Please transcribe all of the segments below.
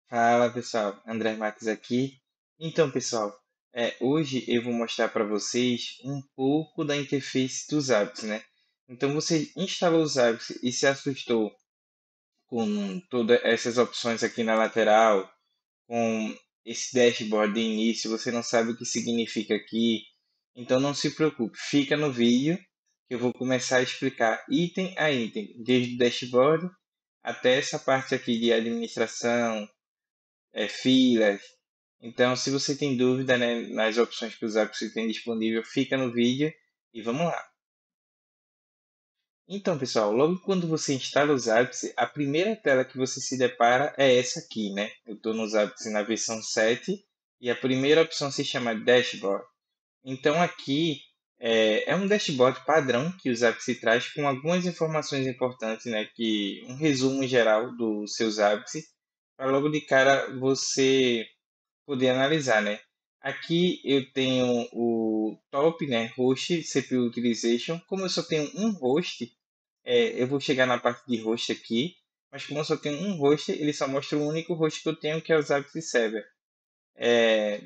Fala pessoal, André Matos aqui. Então pessoal, hoje eu vou mostrar para vocês um pouco da interface dos apps, né? Então você instalou os apps e se assustou com todas essas opções aqui na lateral, com esse dashboard de início, você não sabe o que significa aqui. Então não se preocupe, fica no vídeo que eu vou começar a explicar item a item, desde o dashboard até essa parte aqui de administração, filas. Então, se você tem dúvida, né, nas opções que os apps têm disponível, fica no vídeo e vamos lá. Então, pessoal, logo quando você instala os apps, a primeira tela que você se depara é essa aqui, né? Eu estou nos apps na versão 7 e a primeira opção se chama Dashboard. Então, aqui é um dashboard padrão que os apps se traz com algumas informações importantes, né? Que um resumo geral dos seus apps, para logo de cara você poder analisar, né? Aqui eu tenho o top, né? Host, CPU Utilization. Como eu só tenho um host, eu vou chegar na parte de host aqui, mas como eu só tenho um host, ele só mostra o único host que eu tenho, que é os apps server. É,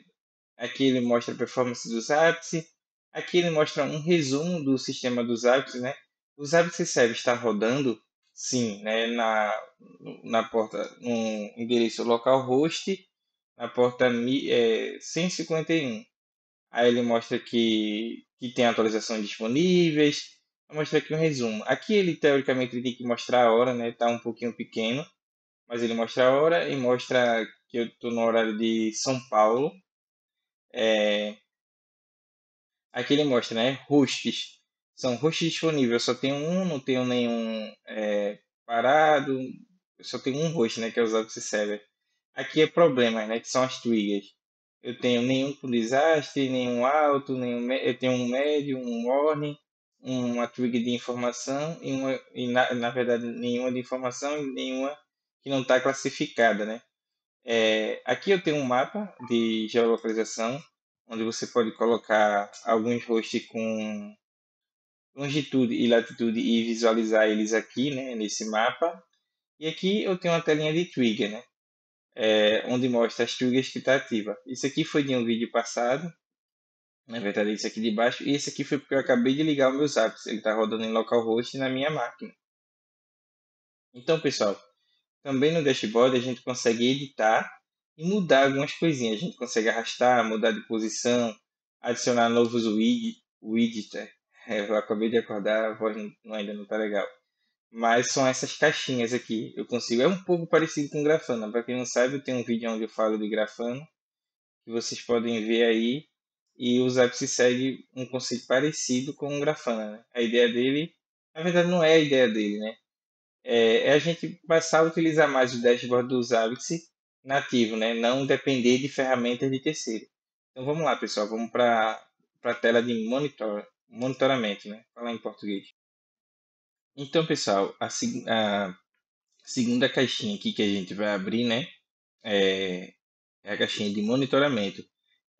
aqui ele mostra a performance dos apps. Aqui ele mostra um resumo do sistema dos apps, né? Os apps server está rodando, sim, né? Na porta, no endereço localhost na porta 151. Aí ele mostra que tem atualizações disponíveis. Mostra aqui um resumo. Aqui ele teoricamente ele tem que mostrar a hora, né? Tá um pouquinho pequeno, mas ele mostra a hora e mostra que eu estou no horário de São Paulo. É, aqui ele mostra, né? Hosts. São hosts disponíveis. Eu só tenho um, não tenho nenhum parado. Eu só tenho um host, né? Que é usado esse server. Aqui é problemas, né? Que são as triggers. Eu tenho nenhum com desastre, nenhum alto, eu tenho um médio, um warning, uma trigger de informação na verdade nenhuma de informação e nenhuma que não está classificada, né? Aqui eu tenho um mapa de geolocalização onde você pode colocar alguns hosts com longitude e latitude e visualizar eles aqui, né, nesse mapa. E aqui eu tenho uma telinha de trigger, né? Onde mostra as triggers que está ativa. Isso aqui foi de um vídeo passado, na verdade esse aqui de baixo, e esse aqui foi porque eu acabei de ligar os meus apps, ele está rodando em localhost na minha máquina. Então, pessoal, também no dashboard a gente consegue editar e mudar algumas coisinhas. A gente consegue arrastar, mudar de posição, adicionar novos widgets. Eu acabei de acordar, a voz ainda não está legal. Mas são essas caixinhas aqui. Eu consigo. É um pouco parecido com Grafana. Para quem não sabe, eu tenho um vídeo onde eu falo de Grafana, que vocês podem ver aí. E o Zap segue um conceito parecido com o Grafana, né? A ideia dele, na verdade, não é a ideia dele, né? É a gente passar a utilizar mais o dashboard do Zabbix nativo, né? Não depender de ferramentas de terceiro. Então vamos lá, pessoal. Vamos para a tela de monitoramento, né? Falar em português. Então, pessoal, a segunda caixinha aqui que a gente vai abrir, né? É, é a caixinha de monitoramento.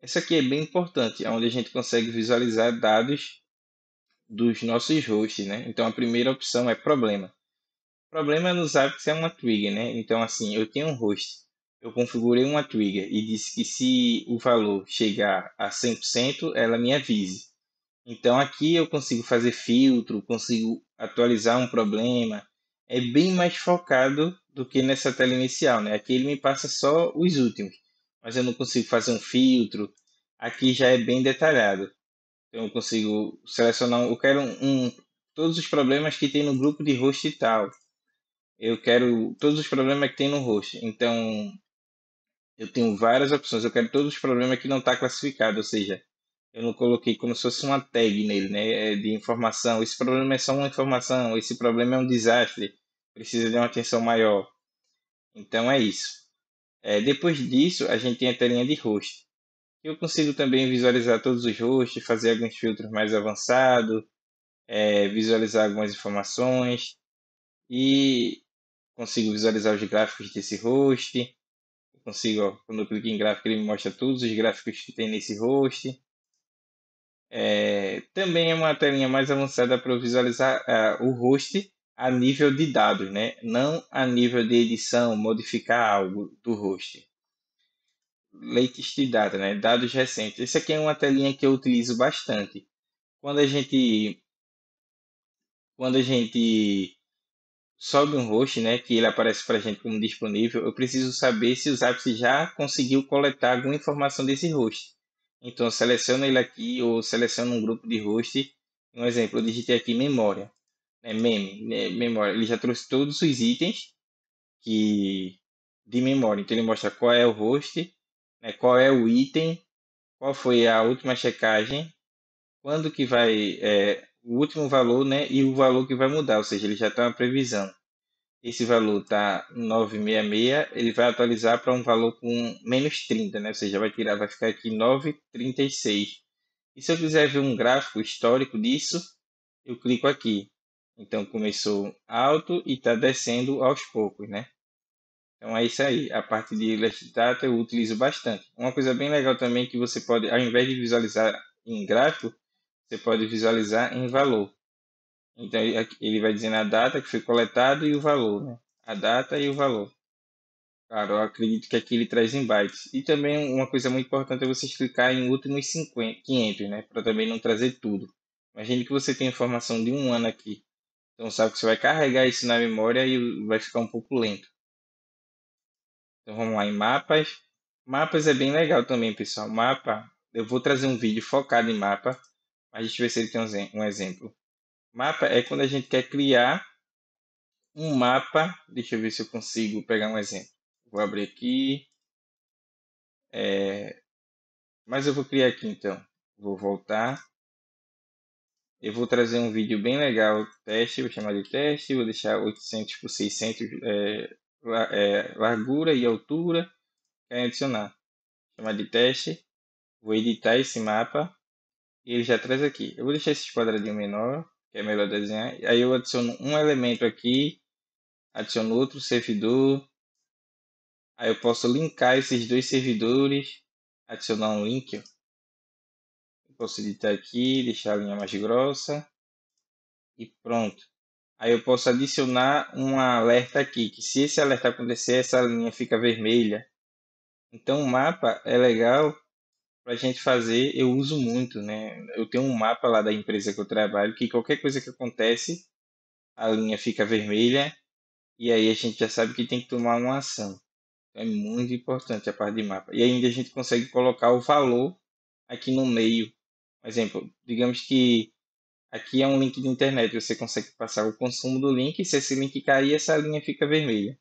Essa aqui é bem importante, é onde a gente consegue visualizar dados dos nossos hosts, né? Então a primeira opção é problema. Problema nos apps é uma trigger, né? Então assim, eu tenho um host, eu configurei uma trigger e disse que se o valor chegar a 100%, ela me avise. Então aqui eu consigo fazer filtro, consigo atualizar um problema. É bem mais focado do que nessa tela inicial, né? Aqui ele me passa só os últimos, mas eu não consigo fazer um filtro. Aqui já é bem detalhado. Então eu consigo selecionar, eu quero todos os problemas que tem no grupo de host e tal. Eu quero todos os problemas que tem no host. Então eu tenho várias opções. Eu quero todos os problemas que não está classificado, ou seja, eu não coloquei como se fosse uma tag nele, né? De informação. Esse problema é só uma informação. Esse problema é um desastre. Precisa de uma atenção maior. Então é isso. Depois disso, a gente tem a telinha de host. Eu consigo também visualizar todos os hosts, fazer alguns filtros mais avançados, visualizar algumas informações e consigo visualizar os gráficos desse host. Eu consigo, ó, quando eu clico em gráfico, ele me mostra todos os gráficos que tem nesse host. Também é uma telinha mais avançada para visualizar o host a nível de dados, né? Não a nível de edição, modificar algo do host. Latest data, né? Dados recentes. Esse aqui é uma telinha que eu utilizo bastante. Quando a gente, quando a gente sobe um host, né, que ele aparece para a gente como disponível, eu preciso saber se o Zapier já conseguiu coletar alguma informação desse host. Então, eu seleciono ele aqui ou seleciono um grupo de host. Um exemplo, eu digitei aqui memória, né, memória. Ele já trouxe todos os itens que de memória. Então, ele mostra qual é o host, né, qual é o item, qual foi a última checagem, quando que vai, o último valor, né, e o valor que vai mudar, ou seja, ele já está uma previsão. Esse valor está 966, ele vai atualizar para um valor com menos 30, né? Ou seja, vai ficar aqui 936. E se eu quiser ver um gráfico histórico disso, eu clico aqui. Então começou alto e está descendo aos poucos, né? Então é isso aí. A parte de Last Data eu utilizo bastante. Uma coisa bem legal também que você pode, ao invés de visualizar em gráfico, você pode visualizar em valor. Então ele vai dizendo a data que foi coletado e o valor, né? A data e o valor. Claro, eu acredito que aqui ele traz em bytes. E também uma coisa muito importante é você clicar em últimos 50, 500, né? Para também não trazer tudo. Imagine que você tem informação de um ano aqui. Então sabe que você vai carregar isso na memória e vai ficar um pouco lento. Então vamos lá em mapas. Mapas é bem legal também, pessoal. Mapa, eu vou trazer um vídeo focado em mapa. Mas deixa eu ver se ele tem um exemplo. Mapa é quando a gente quer criar um mapa. Deixa eu ver se eu consigo pegar um exemplo. Vou abrir aqui. Mas eu vou criar aqui então. Vou voltar. Eu vou trazer um vídeo bem legal, teste, vou chamar de teste, vou deixar 800 por 600 largura e altura. Quero adicionar. Chamar de teste. Vou editar esse mapa. E ele já traz aqui. Eu vou deixar esse quadradinho menor, que é melhor desenhar. Aí eu adiciono um elemento aqui. Adiciono outro servidor. Aí eu posso linkar esses dois servidores. Adicionar um link. Eu posso editar aqui, deixar a linha mais grossa. E pronto. Aí eu posso adicionar um alerta aqui, que se esse alerta acontecer, essa linha fica vermelha. Então o mapa é legal para a gente fazer, eu uso muito, né? Eu tenho um mapa lá da empresa que eu trabalho, que qualquer coisa que acontece, a linha fica vermelha, e aí a gente já sabe que tem que tomar uma ação. É muito importante a parte de mapa. E ainda a gente consegue colocar o valor aqui no meio. Por exemplo, digamos que aqui é um link de internet, você consegue passar o consumo do link, e se esse link cair, essa linha fica vermelha.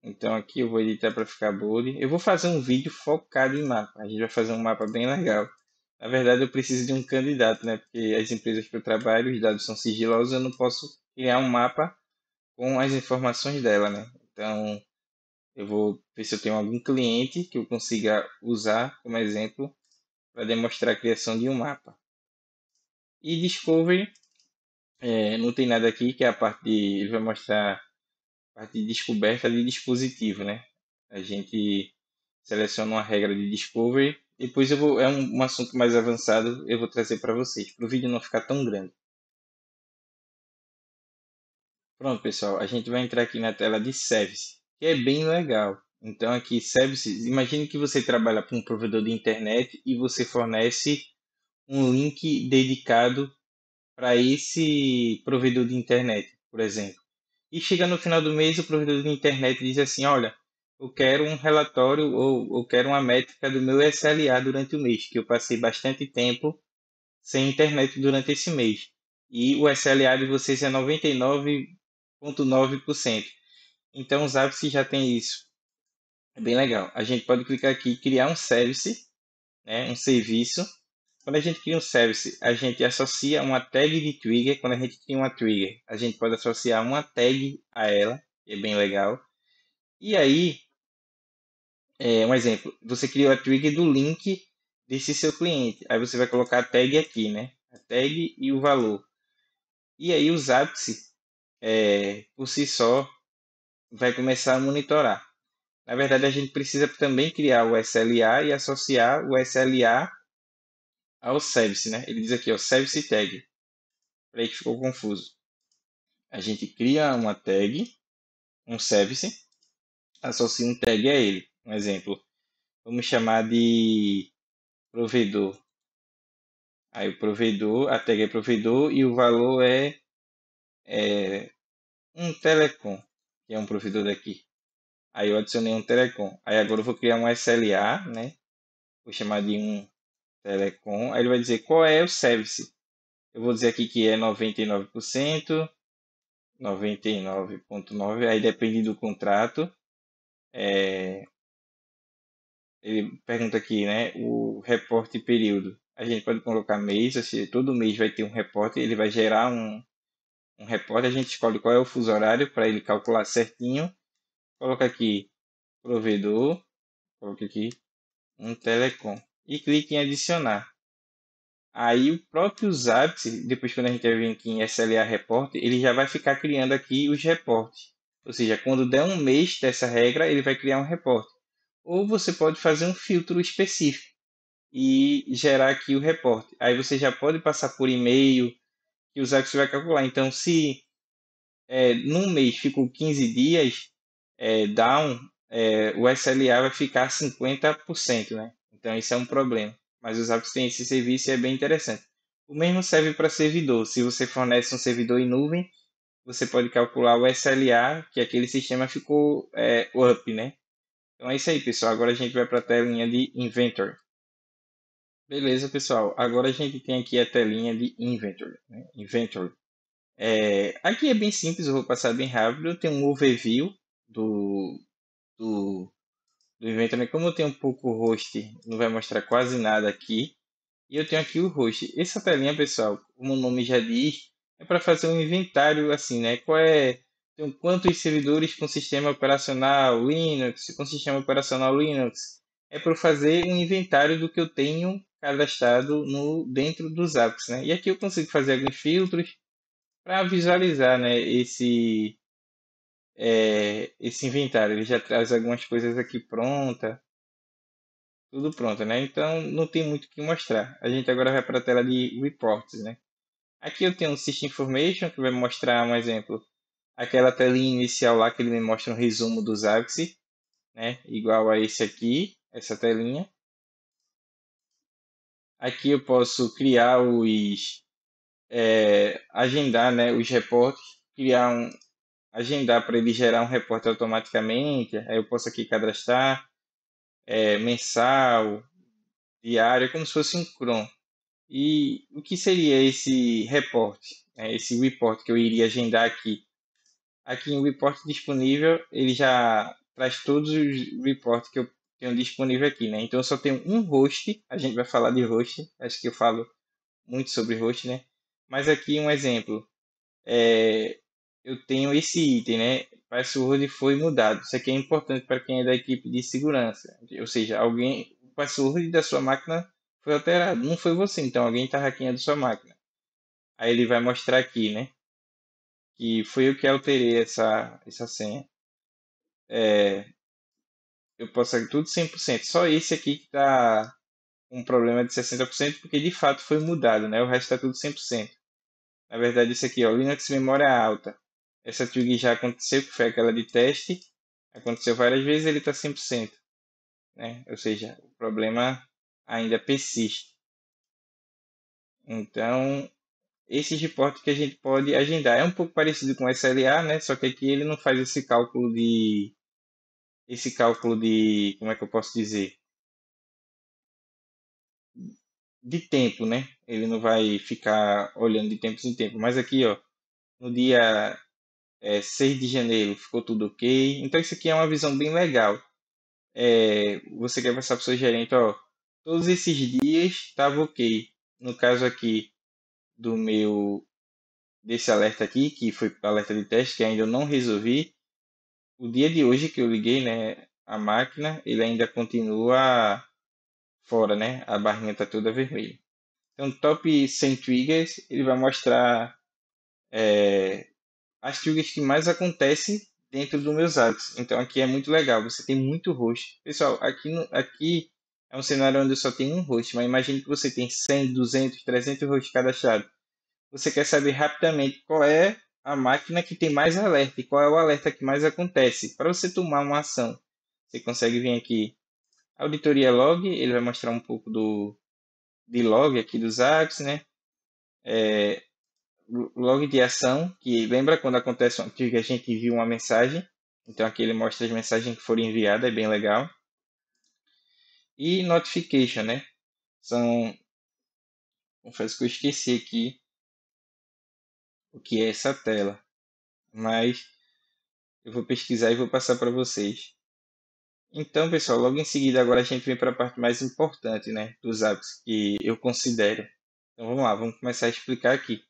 Então aqui eu vou editar para ficar bold. Eu vou fazer um vídeo focado em mapa. A gente vai fazer um mapa bem legal. Na verdade, eu preciso de um candidato, né? Porque as empresas que eu trabalho, os dados são sigilosos, eu não posso criar um mapa com as informações dela, né? Então, eu vou ver se eu tenho algum cliente que eu consiga usar como exemplo para demonstrar a criação de um mapa. E Discovery, não tem nada aqui, que é a parte de, ele vai mostrar a parte de descoberta de dispositivo, né? A gente seleciona uma regra de Discovery, depois é um assunto mais avançado, eu vou trazer para vocês, para o vídeo não ficar tão grande. Pronto, pessoal, a gente vai entrar aqui na tela de Service, que é bem legal. Então aqui, Services, imagine que você trabalha para um provedor de internet e você fornece um link dedicado para esse provedor de internet, por exemplo. E chega no final do mês, o provedor de internet diz assim: olha, eu quero um relatório ou eu quero uma métrica do meu SLA durante o mês, que eu passei bastante tempo sem internet durante esse mês. E o SLA de vocês é 99,9%. Então, o Zapier já tem isso. É bem legal. A gente pode clicar aqui e criar um service, né, um serviço. Quando a gente cria um service, a gente associa uma tag de trigger. Quando a gente cria uma trigger, a gente pode associar uma tag a ela, que é bem legal. E aí, um exemplo, você criou a trigger do link desse seu cliente. Aí você vai colocar a tag aqui, né? A tag e o valor. E aí o Zapier, por si só, vai começar a monitorar. Na verdade, a gente precisa também criar o SLA e associar o SLA ao service, né? Ele diz aqui, ó, service tag. Peraí que ficou confuso. A gente cria uma tag, um service, associa um tag a ele. Um exemplo, vamos chamar de provedor. Aí o provedor, a tag é provedor e o valor é um telecom, que é um provedor daqui. Aí eu adicionei um telecom. Aí agora eu vou criar um SLA, né? Vou chamar de um telecom. Aí ele vai dizer qual é o service. Eu vou dizer aqui que é 99%, 99,9%. Aí depende do contrato. Ele pergunta aqui, né? O reporte período. A gente pode colocar mês, ou seja, todo mês vai ter um reporte. Ele vai gerar um reporte. A gente escolhe qual é o fuso horário para ele calcular certinho. Coloca aqui provedor. Coloca aqui um telecom. E clique em adicionar. Aí o próprio Zapier, depois quando a gente vir aqui em SLA Report, ele já vai ficar criando aqui os reportes. Ou seja, quando der um mês dessa regra, ele vai criar um reporte. Ou você pode fazer um filtro específico e gerar aqui o reporte. Aí você já pode passar por e-mail que o Zapier vai calcular. Então, se num mês ficou 15 dias down, o SLA vai ficar 50%, né? Então, isso é um problema. Mas os apps têm esse serviço e é bem interessante. O mesmo serve para servidor. Se você fornece um servidor em nuvem, você pode calcular o SLA, que aquele sistema ficou up, né? Então é isso aí, pessoal. Agora a gente vai para a telinha de Inventory. Beleza, pessoal. Agora a gente tem aqui a telinha de Inventory. Né? Inventory. Aqui é bem simples, eu vou passar bem rápido. Tem um overview do, do, do Inventory. Como eu tenho um pouco host, não vai mostrar quase nada aqui. E eu tenho aqui o host. Essa telinha, pessoal, como o nome já diz, é para fazer um inventário assim, né? Tem quantos servidores com sistema operacional Linux, com sistema operacional Linux. É para fazer um inventário do que eu tenho cadastrado dentro dos apps, né? E aqui eu consigo fazer alguns filtros para visualizar, né, esse inventário. Ele já traz algumas coisas aqui pronta, tudo pronto, né? Então não tem muito o que mostrar. A gente agora vai para a tela de reports, né? Aqui eu tenho um System Information que vai mostrar um exemplo. Aquela telinha inicial lá que ele me mostra um resumo dos Axis, né? Igual a esse aqui, essa telinha. Aqui eu posso criar agendar, né, os reportes, agendar para ele gerar um reporte automaticamente. Aí eu posso aqui cadastrar mensal, diário, como se fosse um Chrome. E o que seria esse reporte? Esse report que eu iria agendar aqui. Aqui em report disponível, ele já traz todos os reports que eu tenho disponível aqui, né? Então eu só tenho um host, a gente vai falar de host, acho que eu falo muito sobre host, né? Mas aqui um exemplo, eu tenho esse item, né? Password foi mudado. Isso aqui é importante para quem é da equipe de segurança. Ou seja, o password da sua máquina foi alterado. Não foi você, então alguém está hackeando sua máquina. Aí ele vai mostrar aqui, né? Que foi eu que alterei essa senha. Eu posso fazer tudo 100%. Só esse aqui que está com um problema de 60%, porque de fato foi mudado, né? O resto está tudo 100%. Na verdade, isso aqui, ó, Linux memória alta. Essa twig já aconteceu, que foi aquela de teste. Aconteceu várias vezes, ele está 100%, né? Ou seja, o problema ainda persiste. Então, esse reporte que a gente pode agendar é um pouco parecido com o SLA, né? Só que aqui ele não faz esse cálculo de, como é que eu posso dizer? De tempo, né? Ele não vai ficar olhando de tempos em tempo. Mas aqui, ó, no dia 6 de janeiro ficou tudo ok. Então isso aqui é uma visão bem legal. Você quer passar para o seu gerente, ó, todos esses dias estava ok. No caso aqui desse alerta aqui, que foi alerta de teste, que ainda eu não resolvi. O dia de hoje que eu liguei, né, a máquina, ele ainda continua fora, né? A barrinha está toda vermelha. Então, top 100 triggers, ele vai mostrar as triggers que mais acontecem dentro dos meus apps. Então, aqui é muito legal, você tem muito host. Pessoal, aqui é um cenário onde eu só tenho um host, mas imagine que você tem 100, 200, 300 hosts cadastrados. você quer saber rapidamente qual é a máquina que tem mais alerta e qual é o alerta que mais acontece. Para você tomar uma ação, você consegue vir aqui, auditoria log, ele vai mostrar um pouco de log aqui dos apps, né? Log de ação, que lembra quando acontece que a gente viu uma mensagem. Então aqui ele mostra as mensagens que foram enviadas, é bem legal. E notification, né? Confesso que eu esqueci aqui o que é essa tela, mas eu vou pesquisar e vou passar para vocês. Então, pessoal, logo em seguida agora a gente vem para a parte mais importante, né, dos apps que eu considero. Então vamos lá, vamos começar a explicar aqui.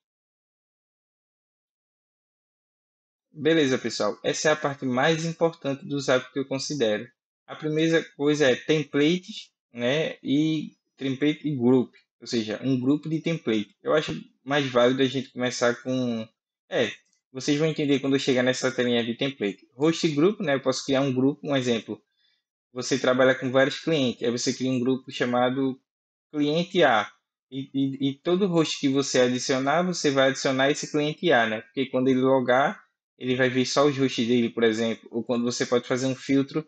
Beleza, pessoal, essa é a parte mais importante dos apps que eu considero. A primeira coisa é templates, né, e template e group, ou seja, um grupo de template. Eu acho mais válido a gente começar com, vocês vão entender quando eu chegar nessa telinha de template. Host group, né, eu posso criar um grupo, um exemplo. Você trabalha com vários clientes, aí você cria um grupo chamado cliente A. E todo host que você adicionar, você vai adicionar esse cliente A, né? Porque quando ele logar, ele vai ver só os hosts dele, por exemplo. Ou quando você pode fazer um filtro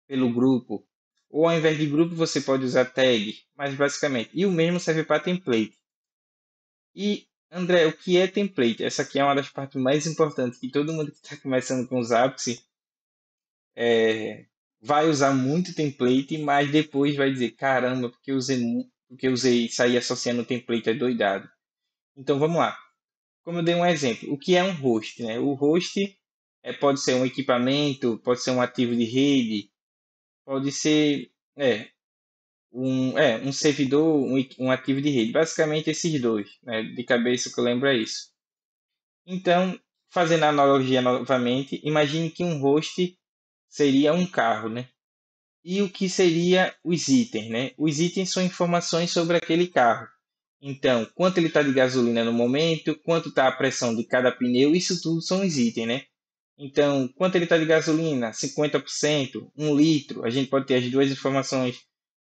pelo grupo. Ou ao invés de grupo, você pode usar tag. Mas basicamente. E o mesmo serve para template. E, André, o que é template? Essa aqui é uma das partes mais importantes que todo mundo que está começando com os apps vai usar muito template, mas depois vai dizer, caramba, porque eu usei sair associando o template é doidado. Então vamos lá. Como eu dei um exemplo, o que é um host, né? O host pode ser um equipamento, pode ser um ativo de rede, pode ser um servidor, um ativo de rede. Basicamente esses dois, né? De cabeça que eu lembro é isso. Então, fazendo a analogia novamente, imagine que um host seria um carro, né? E o que seria os itens, né? Os itens são informações sobre aquele carro. Então, quanto ele está de gasolina no momento, quanto está a pressão de cada pneu, isso tudo são os itens, né? Então, quanto ele está de gasolina? 50%, 1 litro, a gente pode ter as duas informações.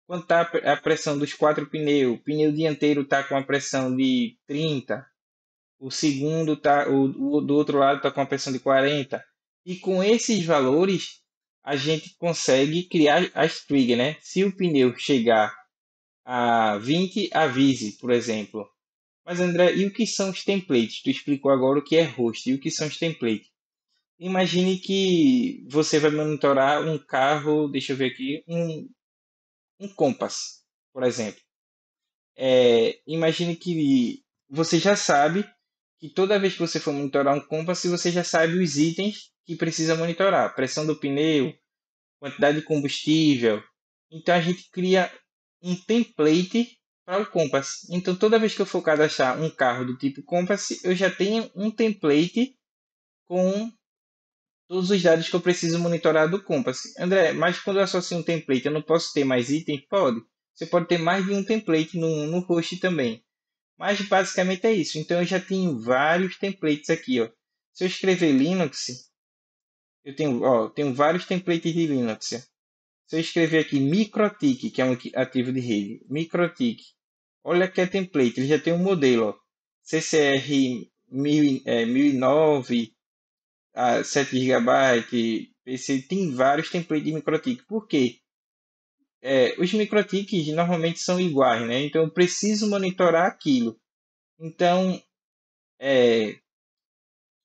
Quanto está a pressão dos 4 pneus? O pneu dianteiro está com a pressão de 30, o segundo tá, o do outro lado está com a pressão de 40. E com esses valores, a gente consegue criar as triggers, né? Se o pneu chegar a 20, avise, por exemplo. Mas André, e o que são os templates? Tu explicou agora o que é host e o que são os templates. Imagine que você vai monitorar um carro, deixa eu ver aqui, um Compass, por exemplo. Imagine que você já sabe que toda vez que você for monitorar um Compass, você já sabe os itens que precisa monitorar. Pressão do pneu, quantidade de combustível. Então a gente cria um template para o Compass. Então toda vez que eu for cadastrar um carro do tipo Compass, eu já tenho um template com todos os dados que eu preciso monitorar do Compass. André, mas quando eu associo um template, eu não posso ter mais itens? Pode. Você pode ter mais de um template no host também. Mas basicamente é isso. Então eu já tenho vários templates aqui, ó. Se eu escrever Linux, tenho vários templates de Linux. Se eu escrever aqui MikroTik, que é um ativo de rede, MikroTik, olha que é template, ele já tem um modelo, ó. CCR 1009, 7 GB, PC, tem vários templates de MikroTik. Por quê? Os MikroTiks normalmente são iguais, né? Então eu preciso monitorar aquilo. Então,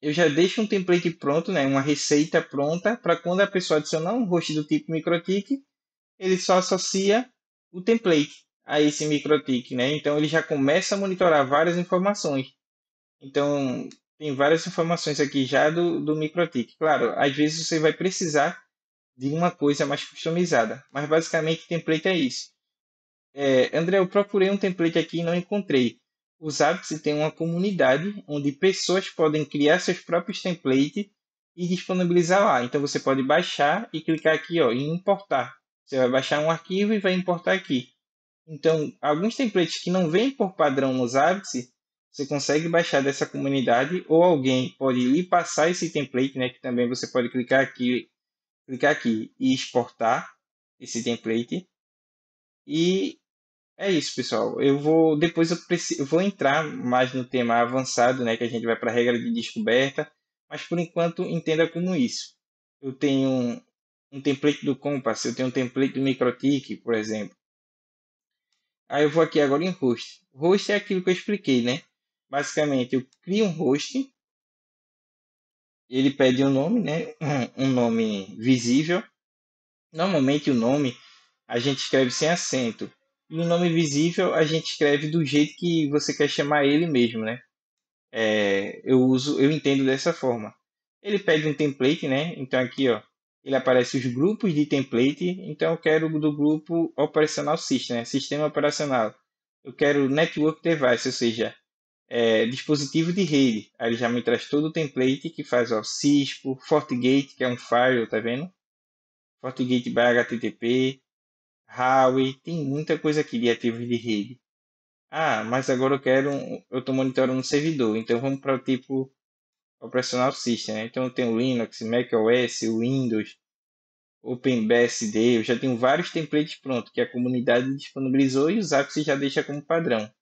eu já deixo um template pronto, né, uma receita pronta, para quando a pessoa adicionar um host do tipo MikroTik, ele só associa o template a esse MikroTik, né? Então ele já começa a monitorar várias informações. Então tem várias informações aqui já do MikroTik. Claro, às vezes você vai precisar de uma coisa mais customizada, mas basicamente template é isso. André, eu procurei um template aqui e não encontrei. O Zapier tem uma comunidade onde pessoas podem criar seus próprios templates e disponibilizar lá. Então você pode baixar e clicar aqui ó, em importar. Você vai baixar um arquivo e vai importar aqui. Então, alguns templates que não vêm por padrão no Zapier, você consegue baixar dessa comunidade ou alguém pode lhe passar esse template, né, que também você pode clicar aqui e exportar esse template. E É isso, pessoal. Eu vou depois eu vou entrar mais no tema avançado, né, que a gente vai para a regra de descoberta, mas por enquanto entenda como isso. Eu tenho um template do Compass, eu tenho um template do MikroTik, por exemplo. Aí eu vou aqui agora em host. Host é aquilo que eu expliquei, né? Basicamente, eu crio um host, ele pede um nome, né? Um nome visível. Normalmente o nome a gente escreve sem acento. E o nome visível a gente escreve do jeito que você quer chamar ele mesmo, né? Eu entendo dessa forma. Ele pede um template, né? Então aqui, ó, ele aparece os grupos de template. Então eu quero do grupo Operational System, né? Sistema operacional. Eu quero Network Device, ou seja, dispositivo de rede. Aí ele já me traz todo o template que faz, ó, Cisco, FortiGate, que é um firewall, tá vendo? FortiGate by HTTP, Huawei, tem muita coisa aqui de ativos de rede. Ah, mas agora eu estou monitorando um servidor, então vamos para o tipo operacional system, né? Então eu tenho Linux, macOS, Windows, OpenBSD, eu já tenho vários templates prontos que a comunidade disponibilizou e o Zapier já deixa como padrão.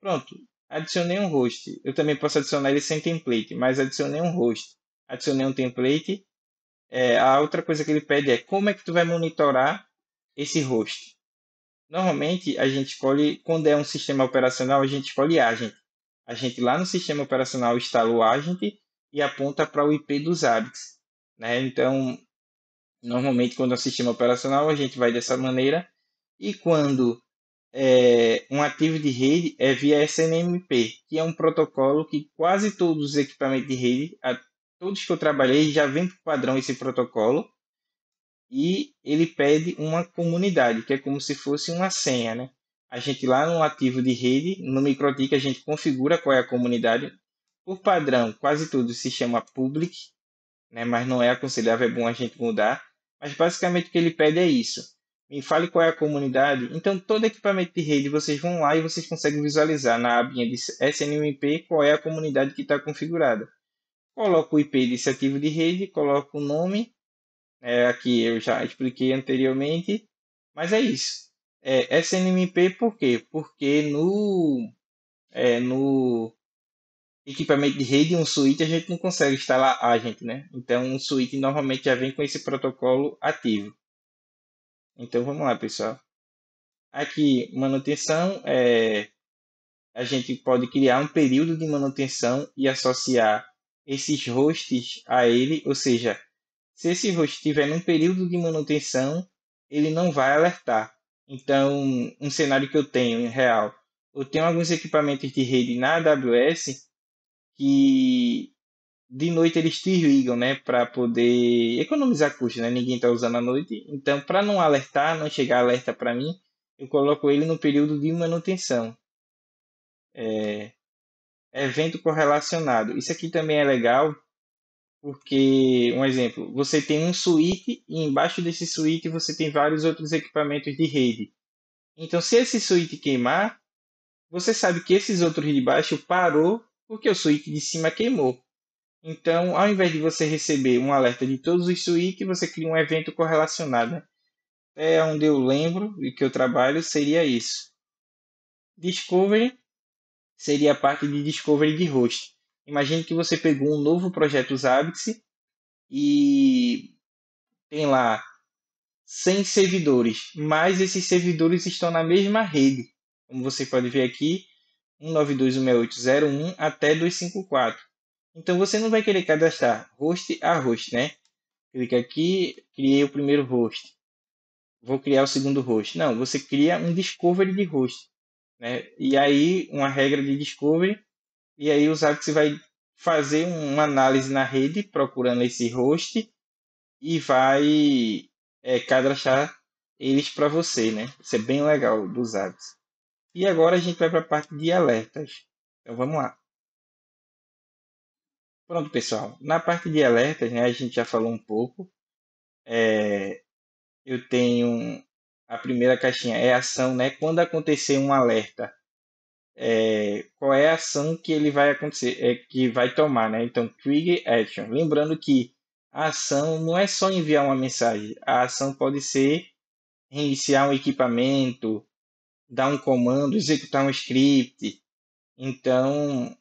Pronto, adicionei um host. Eu também posso adicionar ele sem template, mas adicionei um host. Adicionei um template. A outra coisa que ele pede é como é que tu vai monitorar esse host. Normalmente a gente escolhe, quando é um sistema operacional, a gente escolhe agent. A gente lá no sistema operacional instala o agent e aponta para o IP dos hábitos, né? Então, normalmente quando é um sistema operacional, a gente vai dessa maneira. E quando um ativo de rede é via SNMP, que é um protocolo que quase todos os equipamentos de rede, todos que eu trabalhei, já vem por padrão esse protocolo. E ele pede uma comunidade, que é como se fosse uma senha, né? A gente lá no ativo de rede, no MikroTik, a gente configura qual é a comunidade. Por padrão, quase tudo se chama public, né? Mas não é aconselhável, é bom a gente mudar. Mas basicamente o que ele pede é isso. Me fale qual é a comunidade. Então, todo equipamento de rede, vocês vão lá e vocês conseguem visualizar na abinha de SNMP qual é a comunidade que está configurada. Coloco o IP desse ativo de rede, coloco o nome, aqui eu já expliquei anteriormente, mas é isso. SNMP por quê? Porque no equipamento de rede, um switch, a gente não consegue instalar agent, né? Então, um switch normalmente já vem com esse protocolo ativo. Então, vamos lá, pessoal. Aqui, manutenção, a gente pode criar um período de manutenção e associar esses hosts a ele, ou seja, se esse host estiver num período de manutenção, ele não vai alertar. Então, um cenário que eu tenho em real, eu tenho alguns equipamentos de rede na AWS que de noite eles desligam, né, para poder economizar custos, né? Ninguém está usando à noite. Então, para não alertar, não chegar alerta para mim, eu coloco ele no período de manutenção. Evento correlacionado. Isso aqui também é legal porque, um exemplo, você tem um switch e embaixo desse switch você tem vários outros equipamentos de rede. Então, se esse switch queimar, você sabe que esses outros de baixo parou porque o switch de cima queimou. Então, ao invés de você receber um alerta de todos os switches, você cria um evento correlacionado, né? É onde eu lembro e que eu trabalho seria isso. Discovery seria a parte de discovery de host. Imagine que você pegou um novo projeto Zabbix e tem lá 100 servidores, mas esses servidores estão na mesma rede. Como você pode ver aqui, 192.168.0.1 até 254. Então você não vai querer cadastrar host a host, né? Clica aqui, criei o primeiro host. Vou criar o segundo host. Não, você cria um discovery de host, né? E aí uma regra de discovery, e aí o Zabbix vai fazer uma análise na rede procurando esse host e vai cadastrar eles para você, né? Isso é bem legal dos apps. E agora a gente vai para a parte de alertas. Então vamos lá. Pronto, pessoal. Na parte de alertas, né, a gente já falou um pouco. Eu tenho a primeira caixinha é ação, né? Quando acontecer um alerta, qual é a ação que ele vai acontecer, que vai tomar, né? Então, trigger action. Lembrando que a ação não é só enviar uma mensagem. A ação pode ser reiniciar um equipamento, dar um comando, executar um script. Então,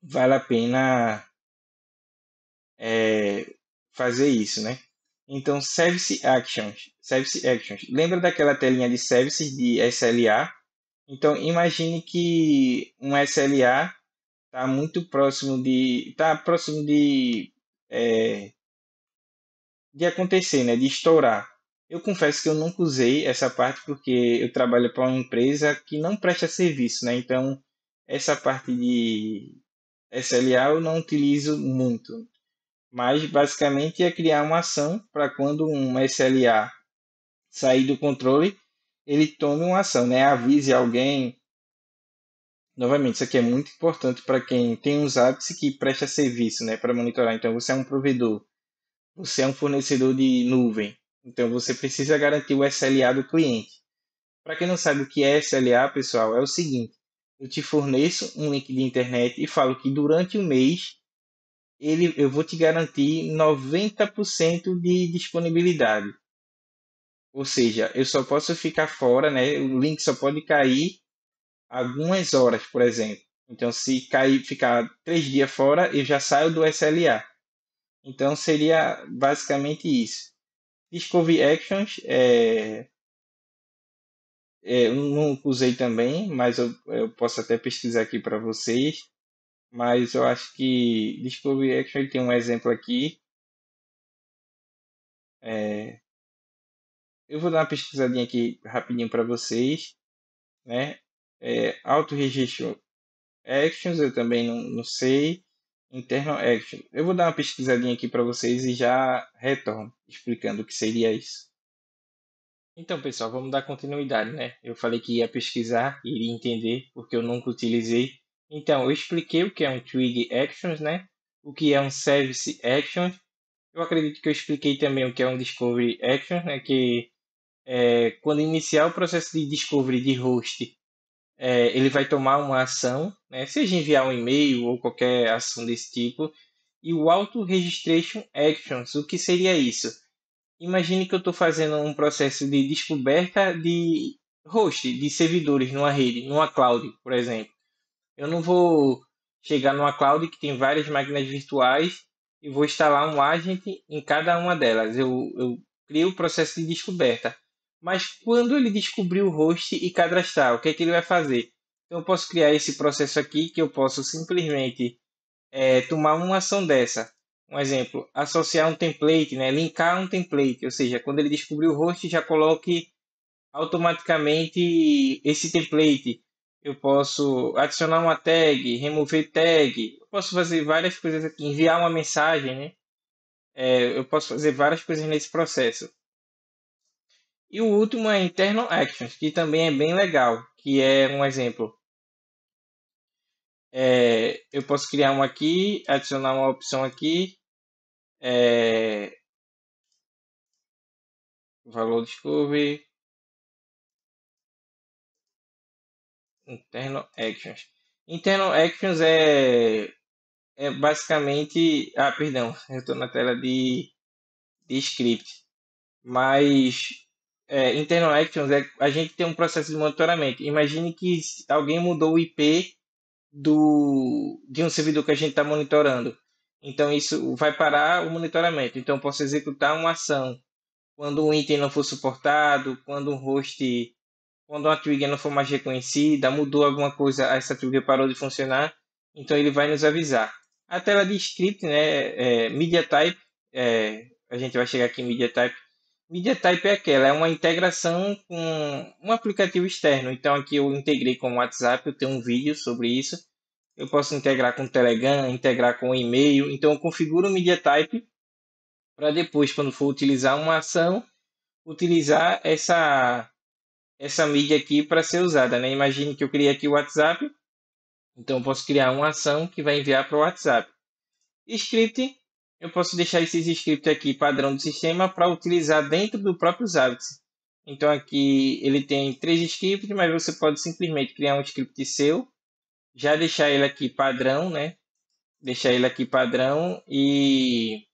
vale a pena fazer isso, né? Então, Service Actions. Service Actions. Lembra daquela telinha de Services de SLA? Então, imagine que um SLA está próximo de acontecer, né? De estourar. Eu confesso que eu nunca usei essa parte porque eu trabalho para uma empresa que não presta serviço, né? Então, essa parte de SLA eu não utilizo muito. Mas, basicamente, é criar uma ação para quando um SLA sair do controle, ele tome uma ação, né? Avise alguém. Novamente, isso aqui é muito importante para quem tem um Zapier que presta serviço, né? Para monitorar. Então, você é um provedor. Você é um fornecedor de nuvem, então você precisa garantir o SLA do cliente. Para quem não sabe o que é SLA, pessoal, é o seguinte: eu te forneço um link de internet e falo que durante o mês eu vou te garantir 90% de disponibilidade. Ou seja, eu só posso ficar fora, né? O link só pode cair algumas horas, por exemplo. Então, se cair, ficar 3 dias fora, eu já saio do SLA. Então, seria basicamente isso. Discovery Actions eu não usei também, mas eu posso até pesquisar aqui para vocês. Mas eu acho que Discovery Action tem um exemplo aqui. É, eu vou dar uma pesquisadinha aqui rapidinho para vocês, né? Auto-registro Actions eu também não sei. Internal Action. Eu vou dar uma pesquisadinha aqui para vocês e já retorno explicando o que seria isso. Então, pessoal, vamos dar continuidade, né? Eu falei que ia pesquisar, iria entender, porque eu nunca utilizei. Então, eu expliquei o que é um Twig Actions, né? O que é um Service Actions. Eu acredito que eu expliquei também o que é um Discovery Actions, né? Que quando iniciar o processo de Discovery de host, ele vai tomar uma ação, né? Seja enviar um e-mail ou qualquer ação desse tipo. E o Auto Registration Actions, o que seria isso? Imagine que eu estou fazendo um processo de descoberta de host, de servidores numa rede, numa cloud, por exemplo. Eu não vou chegar numa cloud que tem várias máquinas virtuais e vou instalar um agent em cada uma delas. Eu crio o processo de descoberta. Mas quando ele descobrir o host e cadastrar, o que é que ele vai fazer? Então eu posso criar esse processo aqui que eu posso simplesmente tomar uma ação dessa. Um exemplo, associar um template, né? Linkar um template, ou seja, quando ele descobrir o host, já coloque automaticamente esse template. Eu posso adicionar uma tag, remover tag, eu posso fazer várias coisas aqui, enviar uma mensagem, né? Eu posso fazer várias coisas nesse processo. E o último é Internal Actions, que também é bem legal, que é um exemplo. Eu posso criar um aqui, adicionar uma opção aqui, é, valor discovery, internal actions. Internal actions é basicamente. Ah, perdão, eu estou na tela de script. Mas internal actions a gente tem um processo de monitoramento. Imagine que alguém mudou o IP de um servidor que a gente está monitorando. Então isso vai parar o monitoramento. Então eu posso executar uma ação quando um item não for suportado, quando um host quando uma trigger não for mais reconhecida, mudou alguma coisa, essa trigger parou de funcionar, então ele vai nos avisar. A tela de script, né, Media Type, a gente vai chegar aqui em Media Type. Media Type é aquela, é uma integração com um aplicativo externo. Então aqui eu integrei com o WhatsApp, eu tenho um vídeo sobre isso. Eu posso integrar com o Telegram, integrar com o e-mail. Então eu configuro o Media Type para depois, quando for utilizar uma ação, utilizar essa mídia aqui para ser usada, né? Imagine que eu criei aqui o WhatsApp, então eu posso criar uma ação que vai enviar para o WhatsApp. Script, eu posso deixar esses scripts aqui padrão do sistema para utilizar dentro do próprio Zabbix. Então aqui ele tem 3 scripts, mas você pode simplesmente criar um script seu, já deixar ele aqui padrão, né? Deixar ele aqui padrão e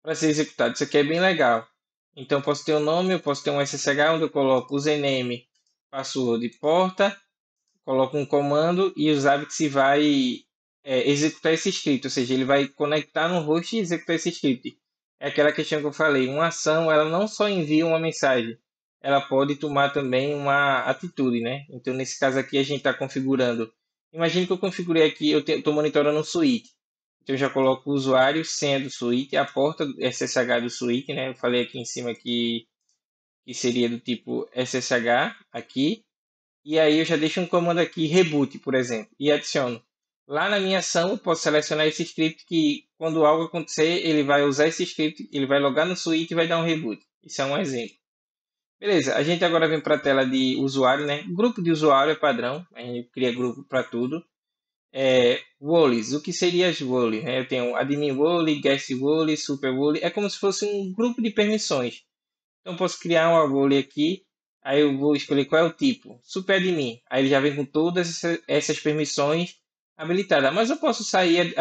para ser executado. Isso aqui é bem legal. Então eu posso ter um nome, eu posso ter um SSH onde eu coloco username password porta, coloca um comando e o Zabbix vai executar esse script, ou seja, ele vai conectar no host e executar esse script. É aquela questão que eu falei, uma ação, ela não só envia uma mensagem, ela pode tomar também uma atitude, né? Então, nesse caso aqui, a gente está configurando. Imagine que eu configurei aqui, eu estou monitorando um suíte. Então, eu já coloco o usuário, senha do suíte, a porta SSH do suíte, né? Eu falei aqui em cima que seria do tipo SSH aqui. E aí eu já deixo um comando aqui, reboot, por exemplo, e adiciono. Lá na minha ação, eu posso selecionar esse script que, quando algo acontecer, ele vai usar esse script, ele vai logar no suíte e vai dar um reboot. Isso é um exemplo. Beleza, a gente agora vem para a tela de usuário, né? Grupo de usuário é padrão, a gente cria grupo para tudo. Roles, o que seria as roles? Né? Eu tenho admin role, guest role, super role, é como se fosse um grupo de permissões. Então, eu posso criar uma role aqui. Aí eu vou escolher qual é o tipo. Super admin. Aí ele já vem com todas essas permissões habilitadas. Mas eu posso sair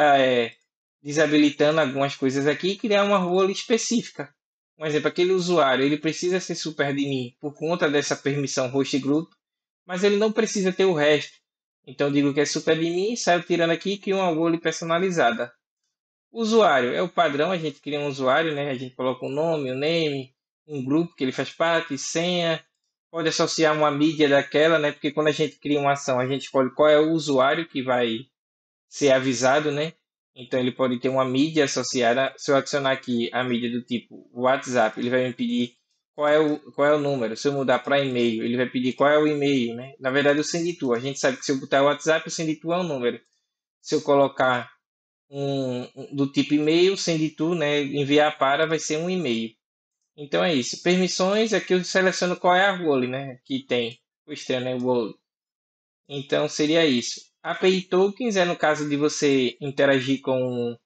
desabilitando algumas coisas aqui e criar uma role específica. Um exemplo, aquele usuário, ele precisa ser super admin por conta dessa permissão host group, mas ele não precisa ter o resto. Então eu digo que é super admin, saio tirando aqui e crio uma role personalizada. Usuário é o padrão, a gente cria um usuário, né? A gente coloca um nome, um name, um grupo que ele faz parte, senha, pode associar uma mídia daquela, né? Porque quando a gente cria uma ação, a gente escolhe qual é o usuário que vai ser avisado, né? Então ele pode ter uma mídia associada. Se eu adicionar aqui a mídia do tipo WhatsApp, ele vai me pedir qual é o número. Se eu mudar para e-mail, ele vai pedir qual é o e-mail, né? Na verdade, o send-to. A gente sabe que se eu botar o WhatsApp, o send-to é um número. Se eu colocar do tipo e-mail, send to, né? Enviar para vai ser um e-mail. Então é isso. Permissões é que eu seleciono qual é a role, né? Que tem o externo, né? Role. Então seria isso. API tokens é no caso de você interagir com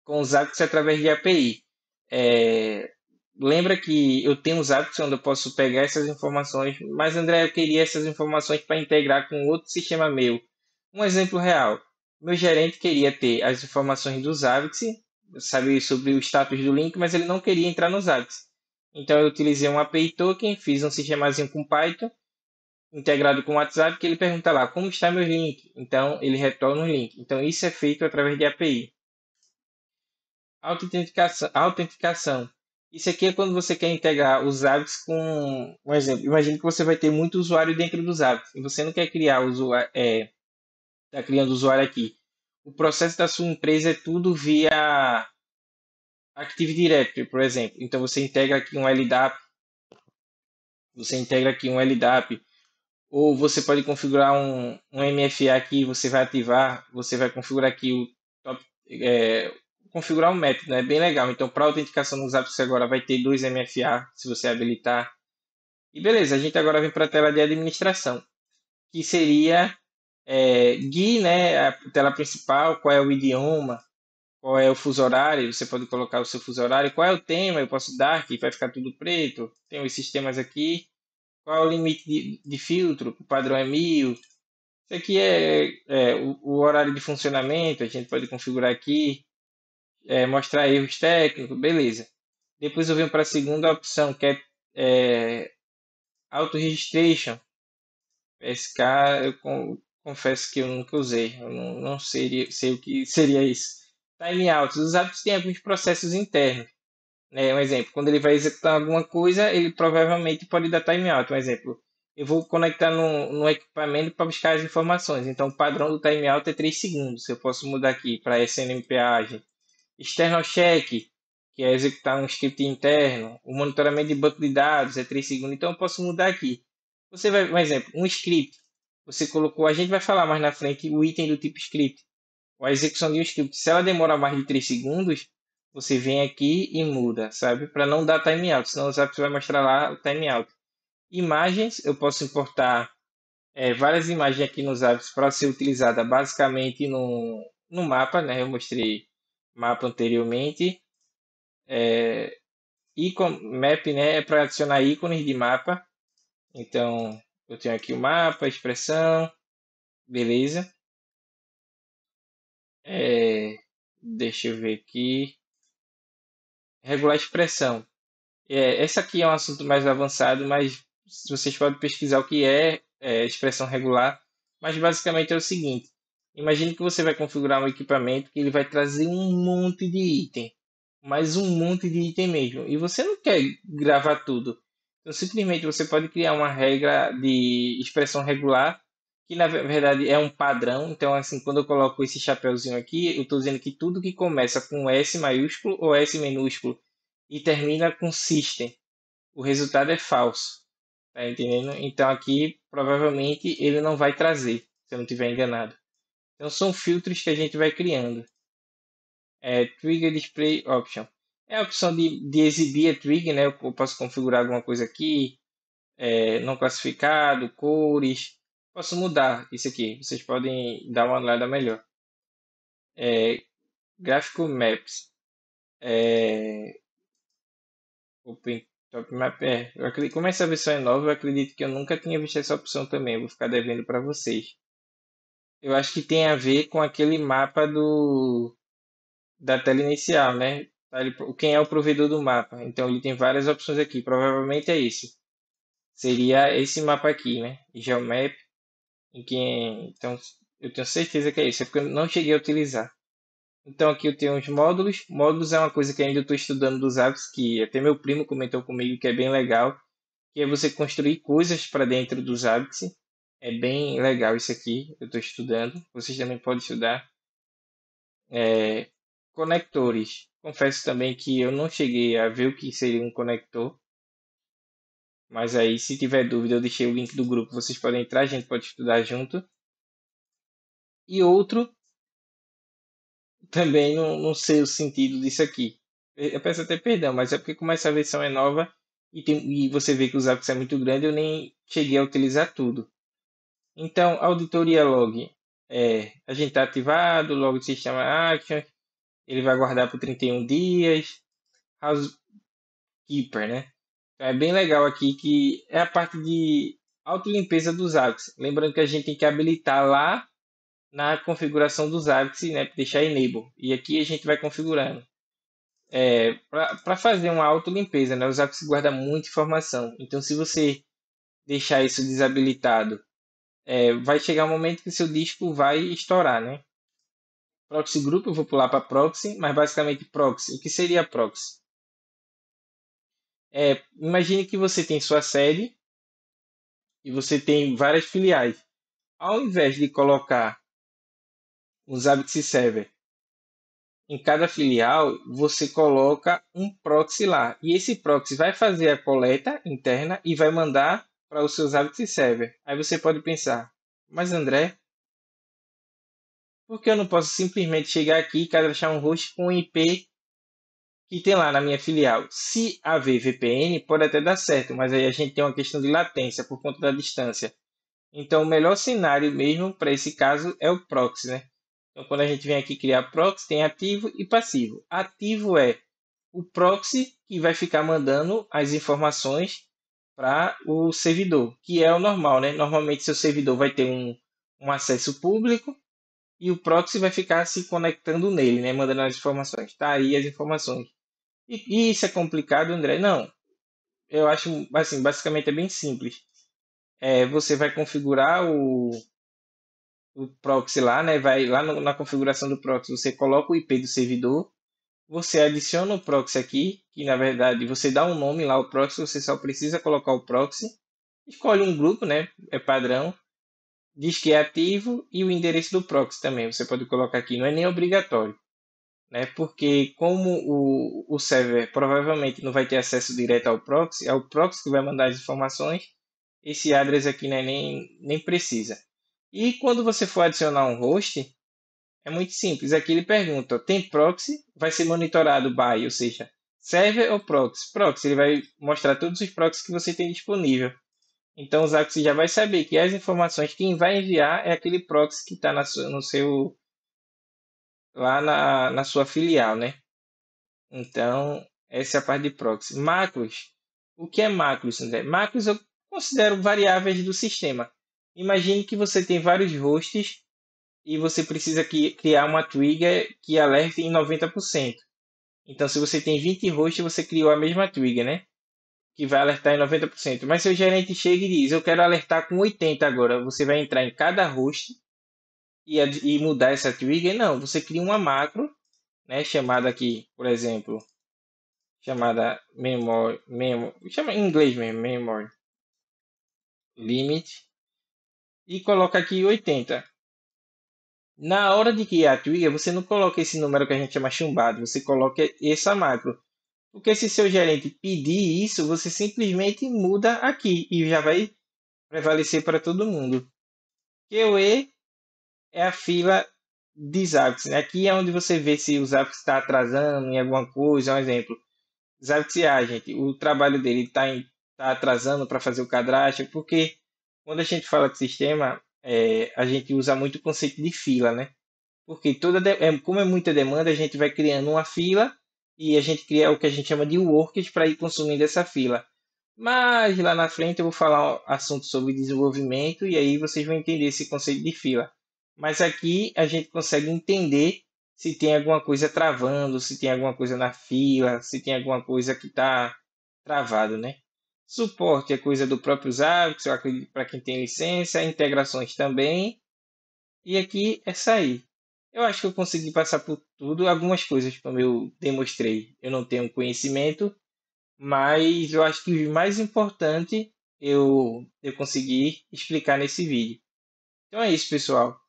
os hábitos através de API. É, lembra que eu tenho os hábitos onde eu posso pegar essas informações, mas André, eu queria essas informações para integrar com outro sistema meu. Um exemplo real. Meu gerente queria ter as informações dos hábitos, saber sobre o status do link, mas ele não queria entrar nos hábitos. Então eu utilizei um API token, fiz um sistemazinho com Python, integrado com o WhatsApp, que ele pergunta lá, como está meu link? Então ele retorna o link. Então isso é feito através de API. Autenticação. Isso aqui é quando você quer integrar os hábitos com um exemplo. Imagine que você vai ter muito usuário dentro dos hábitos e você não quer criar usuário, está criando usuário aqui. O processo da sua empresa é tudo via Active Directory, por exemplo. Então você integra aqui um LDAP, você integra aqui um LDAP, ou você pode configurar um MFA aqui, você vai ativar, você vai configurar aqui o top, configurar um método, né? Bem legal. Então, para autenticação nos apps, você agora vai ter dois MFA, se você habilitar. E beleza, a gente agora vem para a tela de administração, que seria GUI, né? A tela principal, qual é o idioma, qual é o fuso horário, você pode colocar o seu fuso horário, qual é o tema, eu posso dar, que vai ficar tudo preto. Tem os sistemas aqui, qual é o limite de filtro, o padrão é 1000. Isso aqui é o horário de funcionamento, a gente pode configurar aqui, mostrar erros técnicos, beleza. Depois eu venho para a segunda opção, que é Auto Registration. SK, confesso que eu nunca usei, eu não sei o que seria isso. Timeouts, os hábitos têm alguns processos internos. Né? Um exemplo, quando ele vai executar alguma coisa, ele provavelmente pode dar timeout. Um exemplo, eu vou conectar no equipamento para buscar as informações. Então, o padrão do timeout é 3 segundos. Eu posso mudar aqui para SNMPA. External check, que é executar um script interno. O monitoramento de banco de dados é 3 segundos. Então, eu posso mudar aqui. Você vai, um exemplo, um script. Você colocou, a gente vai falar mais na frente o item do tipo script. A execução de um script, se ela demora mais de 3 segundos, você vem aqui e muda, sabe? Para não dar timeout, senão o Zapier vai mostrar lá o timeout. Imagens, eu posso importar várias imagens aqui nos Zapier para ser utilizada basicamente no mapa, né? Eu mostrei mapa anteriormente. Icon Map, né? É para adicionar ícones de mapa. Então, eu tenho aqui o mapa, expressão, beleza. Deixa eu ver aqui. Regular expressão. Essa aqui é um assunto mais avançado, mas vocês podem pesquisar o que é expressão regular, mas basicamente é o seguinte: imagine que você vai configurar um equipamento que ele vai trazer um monte de item, mas um monte de item mesmo, e você não quer gravar tudo. Então, simplesmente você pode criar uma regra de expressão regular, que na verdade é um padrão. Então, assim, quando eu coloco esse chapéuzinho aqui, eu estou dizendo que tudo que começa com S maiúsculo ou S minúsculo e termina com system, o resultado é falso. Tá entendendo? Então aqui provavelmente ele não vai trazer, se eu não estiver enganado. Então são filtros que a gente vai criando. Trigger Display Option. É a opção de exibir a trigger, né? Eu posso configurar alguma coisa aqui, não classificado, cores. Posso mudar isso aqui. Vocês podem dar uma olhada melhor. Graphical Maps. Open Top Map. Como essa versão é nova, eu acredito que eu nunca tinha visto essa opção também. Eu vou ficar devendo para vocês. Eu acho que tem a ver com aquele mapa da tela inicial, né? Tá, quem é o provedor do mapa? Então ele tem várias opções aqui. Provavelmente é esse. Seria esse mapa aqui, né? Geomap. Então eu tenho certeza que é esse. É porque eu não cheguei a utilizar. Então aqui eu tenho os módulos. Módulos é uma coisa que ainda estou estudando dos apps, que até meu primo comentou comigo que é bem legal. Que é você construir coisas para dentro dos apps. É bem legal isso aqui. Eu estou estudando. Vocês também podem estudar. É, conectores. Confesso também que eu não cheguei a ver o que seria um conector, mas aí se tiver dúvida eu deixei o link do grupo, vocês podem entrar, a gente pode estudar junto. E outro, também não sei o sentido disso aqui. Eu peço até perdão, mas é porque como essa versão é nova e você vê que o Zapier é muito grande, eu nem cheguei a utilizar tudo. Então, auditoria log. A gente está ativado, log do sistema action, ele vai guardar por 31 dias. Housekeeper, né? Então, é bem legal aqui que é a parte de autolimpeza dos hábitos. Lembrando que a gente tem que habilitar lá na configuração dos hábitos, né? Deixar enable. E aqui a gente vai configurando. Para fazer uma autolimpeza, né? Os hábitos guardam muita informação. Então, se você deixar isso desabilitado, vai chegar um momento que seu disco vai estourar, né? Proxy Group, eu vou pular para Proxy, mas basicamente Proxy. O que seria Proxy? Imagine que você tem sua sede e você tem várias filiais. Ao invés de colocar um Zabbix Server em cada filial, você coloca um proxy lá. E esse proxy vai fazer a coleta interna e vai mandar para o seu Zabbix Server. Aí você pode pensar, mas André, por que eu não posso simplesmente chegar aqui e cadastrar um host com o IP que tem lá na minha filial? Se haver VPN, pode até dar certo, mas aí a gente tem uma questão de latência por conta da distância. Então, o melhor cenário mesmo para esse caso é o proxy, né? Então, quando a gente vem aqui criar proxy, tem ativo e passivo. Ativo é o proxy que vai ficar mandando as informações para o servidor, que é o normal, né? Normalmente, seu servidor vai ter um acesso público e o proxy vai ficar se conectando nele, né? Mandando as informações. Tá aí as informações. E isso é complicado, André? Não. Eu acho, assim, basicamente é bem simples. Você vai configurar o proxy lá, né? Vai lá na configuração do proxy, você coloca o IP do servidor, você adiciona o proxy aqui, que na verdade você dá um nome lá ao proxy, você só precisa colocar o proxy, escolhe um grupo, né? É padrão, diz que é ativo e o endereço do proxy também, você pode colocar aqui, não é nem obrigatório, né? Porque como o server provavelmente não vai ter acesso direto ao proxy, é o proxy que vai mandar as informações, esse address aqui né, nem precisa. E quando você for adicionar um host, é muito simples. Aqui ele pergunta, tem proxy? Vai ser monitorado by, ou seja, server ou proxy? Proxy, ele vai mostrar todos os proxies que você tem disponível. Então o Zaxxy já vai saber que as informações que quem vai enviar é aquele proxy que está no seu lá na sua filial, né? Então essa é a parte de proxy. Macros. O que é macros, André? Macros eu considero variáveis do sistema. Imagine que você tem vários hosts e você precisa criar uma trigger que alerte em 90%. Então, se você tem 20 hosts, você criou a mesma trigger, né? que vai alertar em 90%. Mas se o gerente chega e diz, eu quero alertar com 80 agora, você vai entrar em cada host e mudar essa trigger? Não, você cria uma macro, né, chamada aqui, por exemplo, chamada chama em inglês mesmo, memory limit, e coloca aqui 80. Na hora de criar a trigger, você não coloca esse número que a gente chama chumbado, você coloca essa macro. Porque se seu gerente pedir isso, você simplesmente muda aqui e já vai prevalecer para todo mundo. QE é a fila de Zabbix, né? Aqui é onde você vê se o Zabbix está atrasando em alguma coisa. Um exemplo, Zabbix Agent, o trabalho dele está atrasando para fazer o cadastro, porque quando a gente fala de sistema, a gente usa muito o conceito de fila, né? Porque como é muita demanda, a gente vai criando uma fila e a gente cria o que a gente chama de workers para ir consumindo essa fila. Mas lá na frente eu vou falar um assunto sobre desenvolvimento e aí vocês vão entender esse conceito de fila. Mas aqui a gente consegue entender se tem alguma coisa travando, se tem alguma coisa na fila, se tem alguma coisa que está travado, né? Suporte é coisa do próprio Zabbix, para quem tem licença, integrações também. E aqui é sair. Eu acho que eu consegui passar por tudo. Algumas coisas, como eu demonstrei, eu não tenho conhecimento, mas eu acho que o mais importante eu consegui explicar nesse vídeo. Então é isso, pessoal.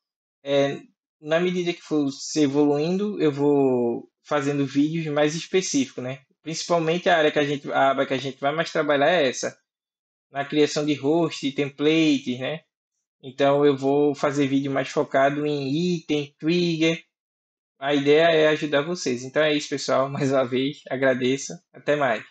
É, na medida que for se evoluindo, eu vou fazendo vídeos mais específicos, né? Principalmente a aba que a gente vai mais trabalhar é essa, na criação de host, templates, né? Então eu vou fazer vídeo mais focado em item, trigger. A ideia é ajudar vocês. Então é isso, pessoal. Mais uma vez, agradeço. Até mais.